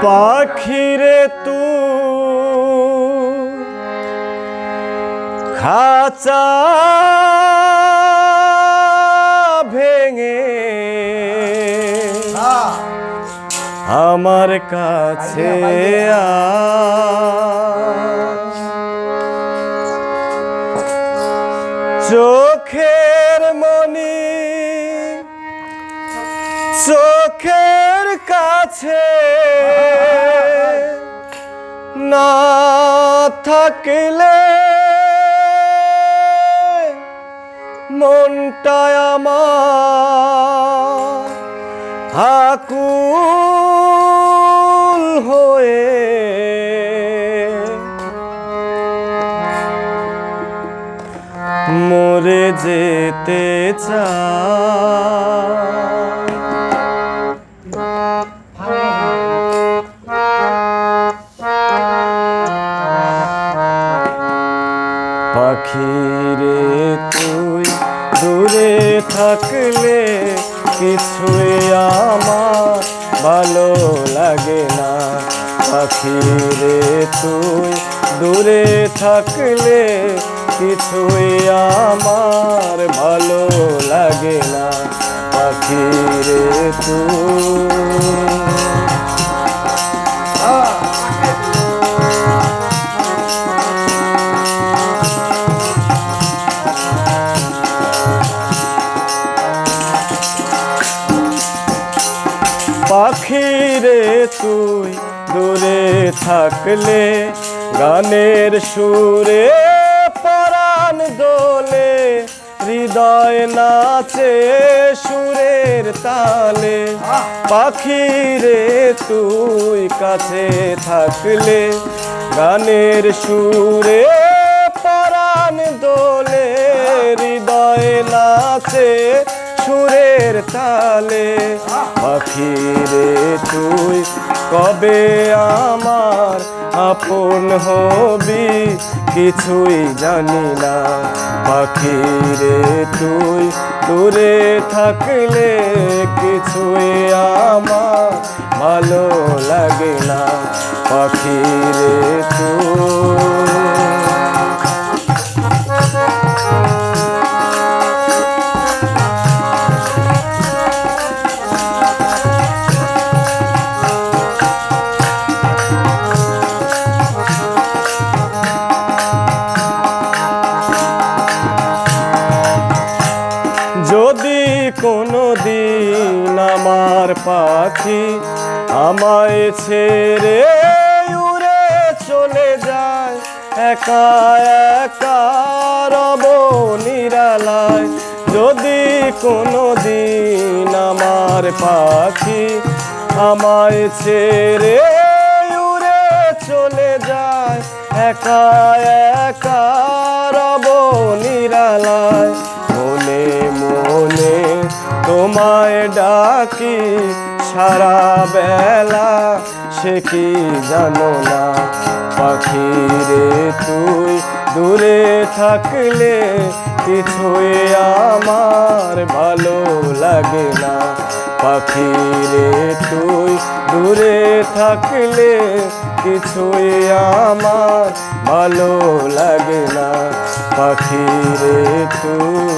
পাখিরে তু খাঁচা ভেঙে আমার কাছে চোখের মনি চোখের কাছে না থাকলে মনটা আমার আকুল হয়ে মরে যেতে চায়। পাখিরে তুই দূরে থাকলে কিছুই আমার ভালো লাগে না। পাখিরে তুই দূরে থাকলে কিছুই আমার ভালো লাগে না। পাখিরে তুই পাখিরে তুই দূরে থাকলে গানের সুরে পরাণ দোলে হৃদয় নাচে সুরের তালে। পাখিরে তুই কাছে থাকলে গানের সুরে পরাণ দোলে হৃদয় নাচে সুরের তালে। পাখিরে তুই কবে আমার আপন হবি কিছুই জানি না। পাখিরে তুই দূরে থাকলে কিছুই আমার ভালো লাগে না। পাখিরে তুই যদি কোনো দিন আমার পাখি আমায় ছেড়ে উড়ে চলে যায়, একা একা রব নিরালায়। যদি কোনো দিন আমার পাখি আমায় ছেড়ে উড়ে চলে যায়, একা একা রব নিরালায়। মনে মনে তোমায় ডাকি সারা বেলা সে কি জানো না। পাখিরে তুই দূরে থাকলে কিছুই আমার ভালো লাগে না। পাখিরে তুই দূরে থাকলে কিছুই আমার ভালো লাগে না। পাখিরে তুই